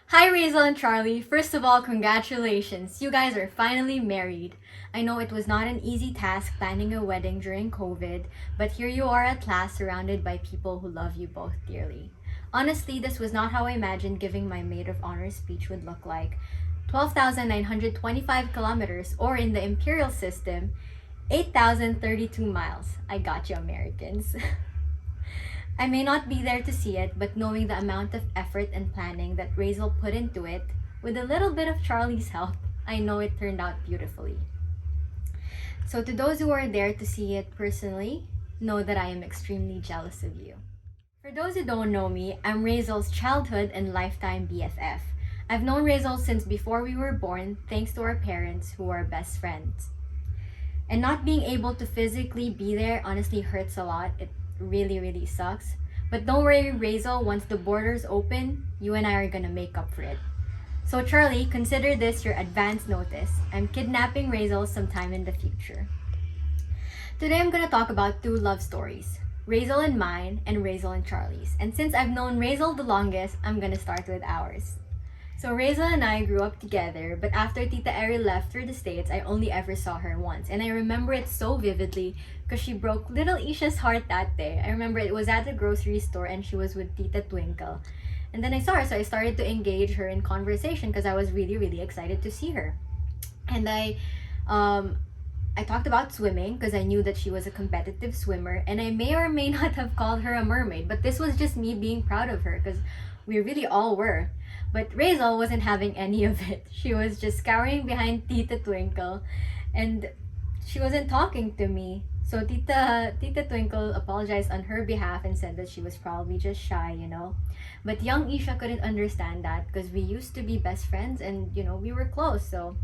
Hi Raizel and Charlie. First of all, congratulations. You guys are finally married. I know it was not an easy task planning a wedding during COVID, but here you are at last surrounded by people who love you both dearly. Honestly, this was not how I imagined giving my maid of honor speech would look like. 12,925 kilometers, or in the imperial system, 8,032 miles. I got you, Americans. I may not be there to see it, but knowing the amount of effort and planning that Razel put into it, with a little bit of Charlie's help, I know it turned out beautifully. So, to those who are there to see it personally, know that I am extremely jealous of you. For those who don't know me, I'm Razel's childhood and lifetime BFF. I've known Razel since before we were born, thanks to our parents who are best friends. And not being able to physically be there honestly hurts a lot. It really sucks. But don't worry, Razel, once the borders open, you and I are gonna make up for it. So Charlie, consider this your advance notice. I'm kidnapping Razel sometime in the future. Today I'm gonna talk about two love stories. Razel and mine, and Razel and Charlie's. And since I've known Razel the longest, I'm gonna start with ours. So Razel and I grew up together, but after Tita Eri left for the States, I only ever saw her once. And I remember it so vividly because she broke little Isha's heart that day. I remember it was at the grocery store and she was with Tita Twinkle. And then I saw her, so I started to engage her in conversation because I was really excited to see her. And I talked about swimming because I knew that she was a competitive swimmer, and I may or may not have called her a mermaid, but this was just me being proud of her because we really all were. But Razel wasn't having any of it. She was just scouring behind Tita Twinkle, and she wasn't talking to me. So Tita Twinkle apologized on her behalf and said that she was probably just shy. But young Isha couldn't understand that because we used to be best friends and we were close. So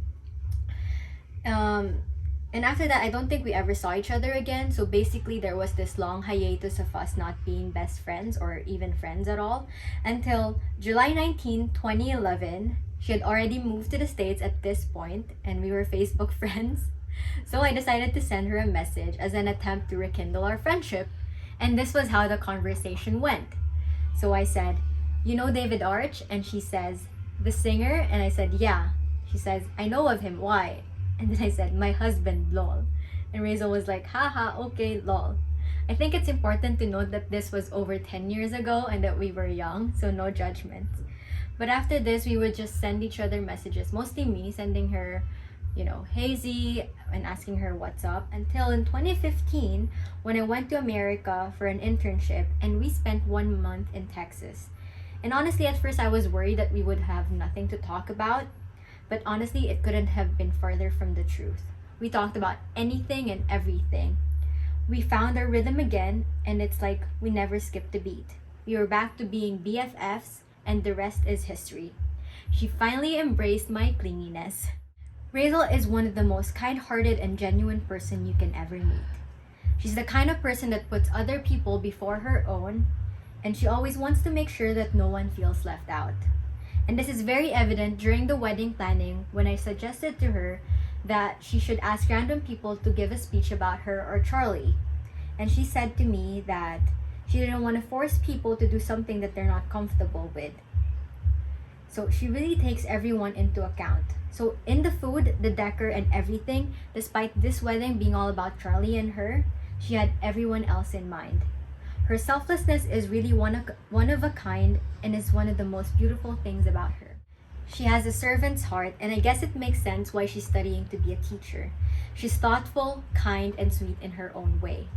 and after that, I don't think we ever saw each other again. So basically, there was this long hiatus of us not being best friends or even friends at all until July 19, 2011. She had already moved to the States at this point, and we were Facebook friends. So I decided to send her a message as an attempt to rekindle our friendship. And this was how the conversation went. So I said, "You know David Arch?" And she says, "The singer?" And I said, "Yeah." She says, "I know of him. Why?" And then I said, "My husband, lol." And Razel was like, "Haha, okay, lol." I think it's important to note that this was over 10 years ago and that we were young, so no judgment. But after this, we would just send each other messages, mostly me sending her, hazy and asking her what's up, until in 2015 when I went to America for an internship and we spent 1 month in Texas. And honestly, at first I was worried that we would have nothing to talk about. But honestly, it couldn't have been further from the truth. We talked about anything and everything. We found our rhythm again, and it's like we never skipped a beat. We were back to being BFFs, and the rest is history. She finally embraced my clinginess. Razel is one of the most kind-hearted and genuine person you can ever meet. She's the kind of person that puts other people before her own, and she always wants to make sure that no one feels left out. And this is very evident during the wedding planning when I suggested to her that she should ask random people to give a speech about her or Charlie. And she said to me that she didn't want to force people to do something that they're not comfortable with. So she really takes everyone into account. So in the food, the decor, and everything, despite this wedding being all about Charlie and her, she had everyone else in mind. Her selflessness is really one of a kind and is one of the most beautiful things about her. She has a servant's heart, and I guess it makes sense why she's studying to be a teacher. She's thoughtful, kind, and sweet in her own way.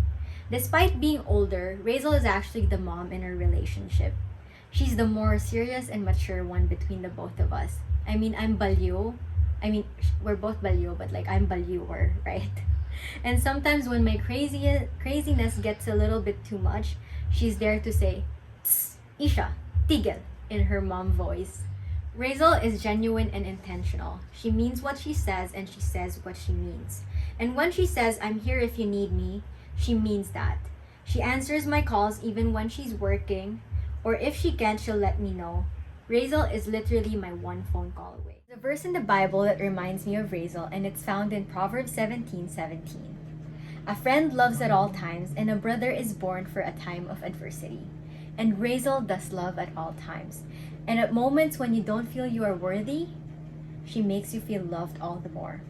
Despite being older, Razel is actually the mom in our relationship. She's the more serious and mature one between the both of us. I mean, I'm Balyo. We're both Balyo, but I'm Balyoer, right? And sometimes when my craziness gets a little bit too much, she's there to say, "Tss, Isha, tigil," in her mom voice. Razel is genuine and intentional. She means what she says and she says what she means. And when she says, "I'm here if you need me," she means that. She answers my calls even when she's working, or if she can't, she'll let me know. Razel is literally my one phone call away. There's a verse in the Bible that reminds me of Razel, and it's found in Proverbs 17:17. "A friend loves at all times, and a brother is born for a time of adversity. And Razel does love at all times. And at moments when you don't feel you are worthy, she makes you feel loved all the more.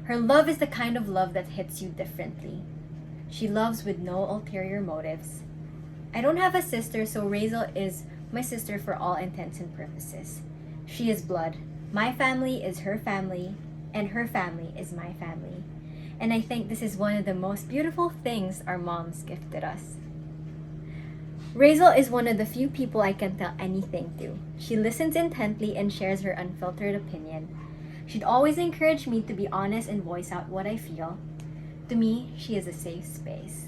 Her love is the kind of love that hits you differently. She loves with no ulterior motives. I don't have a sister, so Razel is my sister for all intents and purposes. She is blood. My family is her family, and her family is my family. And I think this is one of the most beautiful things our moms gifted us. Razel is one of the few people I can tell anything to. She listens intently and shares her unfiltered opinion. She'd always encourage me to be honest and voice out what I feel. To me, she is a safe space.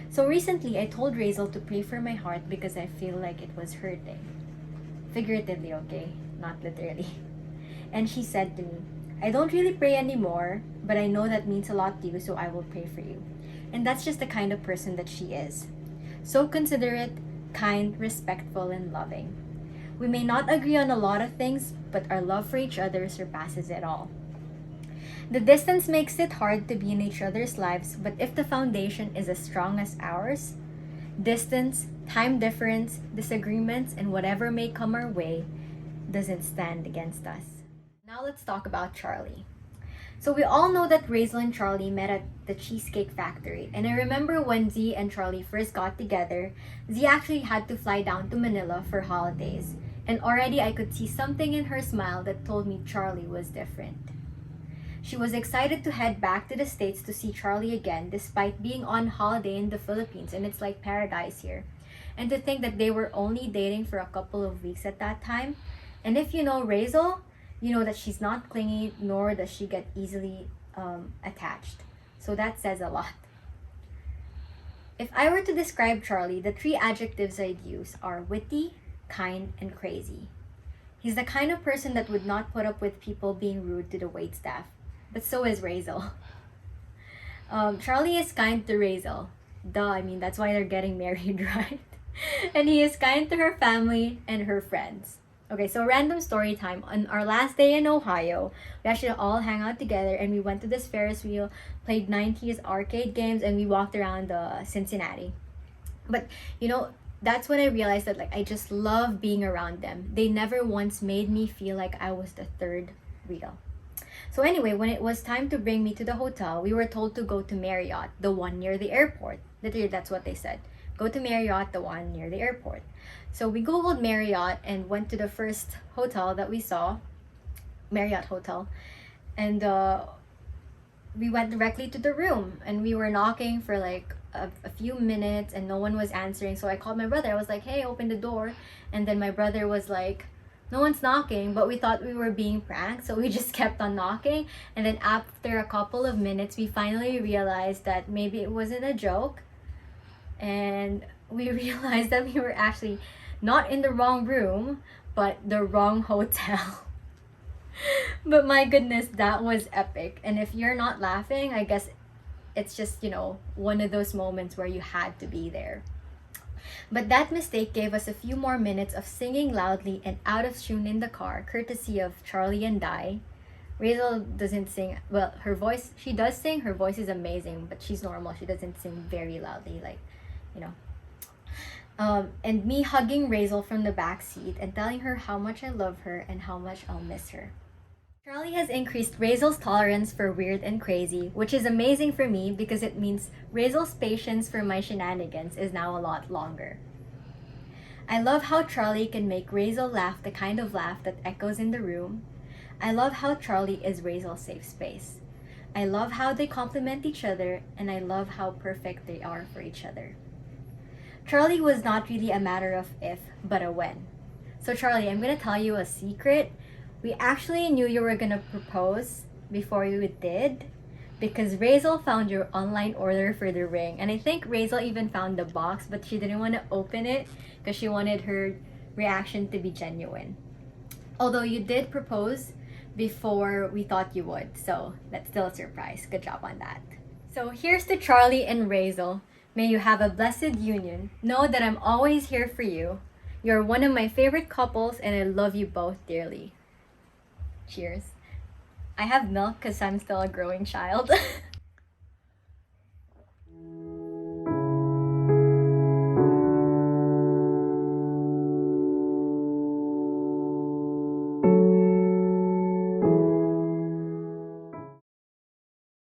So recently, I told Razel to pray for my heart because I feel like it was hurting. Figuratively, okay? Not literally. And she said to me, I don't really pray anymore, but I know that means a lot to you, so I will pray for you. And that's just the kind of person that she is. So considerate, kind, respectful, and loving. We may not agree on a lot of things, but our love for each other surpasses it all. The distance makes it hard to be in each other's lives, but if the foundation is as strong as ours, distance, time difference, disagreements, and whatever may come our way doesn't stand against us. Now let's talk about Charlie. So we all know that Raizel and Charlie met at the Cheesecake Factory. And I remember when Z and Charlie first got together, Z actually had to fly down to Manila for holidays. And already I could see something in her smile that told me Charlie was different. She was excited to head back to the States to see Charlie again despite being on holiday in the Philippines, and it's like paradise here. And to think that they were only dating for a couple of weeks at that time. And if you know Raizel, you know that she's not clingy, nor does she get easily attached. So that says a lot. If I were to describe Charlie, the three adjectives I'd use are witty, kind, and crazy. He's the kind of person that would not put up with people being rude to the waitstaff. But so is Raizel. Charlie is kind to Raizel. Duh, I mean, that's why they're getting married, right? And he is kind to her family and her friends. Okay, so random story time. On our last day in Ohio, we actually all hang out together and we went to this Ferris wheel, played 90s arcade games, and we walked around Cincinnati. But, you know, that's when I realized that like I just love being around them. They never once made me feel like I was the third wheel. So anyway, when it was time to bring me to the hotel, we were told to go to Marriott, the one near the airport. Literally, that's what they said. Go to Marriott, the one near the airport. So we Googled Marriott and went to the first hotel that we saw, Marriott Hotel. And we went directly to the room and we were knocking for like a few minutes and no one was answering. So I called my brother. I was like, hey, open the door. And then my brother was like, no one's knocking, but we thought we were being pranked, so we just kept on knocking. And then after a couple of minutes, we finally realized that maybe it wasn't a joke. And we realized that we were actually not in the wrong room, but the wrong hotel. But my goodness, that was epic. And if you're not laughing, I guess it's just, you know, one of those moments where you had to be there. But that mistake gave us a few more minutes of singing loudly and out of tune in the car, courtesy of Charlie and Di. Raizel doesn't sing, well, her voice, she does sing, her voice is amazing, but she's normal. She doesn't sing very loudly, like, you know. And me hugging Raizel from the back seat and telling her how much I love her and how much I'll miss her. Charlie has increased Raizel's tolerance for weird and crazy, which is amazing for me because it means Raizel's patience for my shenanigans is now a lot longer. I love how Charlie can make Raizel laugh the kind of laugh that echoes in the room. I love how Charlie is Raizel's safe space. I love how they complement each other, and I love how perfect they are for each other. Charlie was not really a matter of if, but a when. So Charlie, I'm gonna tell you a secret. We actually knew you were gonna propose before you did because Raizel found your online order for the ring. And I think Raizel even found the box, but she didn't want to open it because she wanted her reaction to be genuine. Although you did propose before we thought you would, so that's still a surprise. Good job on that. So here's to Charlie and Raizel. May you have a blessed union. Know that I'm always here for you. You're one of my favorite couples and I love you both dearly. Cheers. I have milk because I'm still a growing child.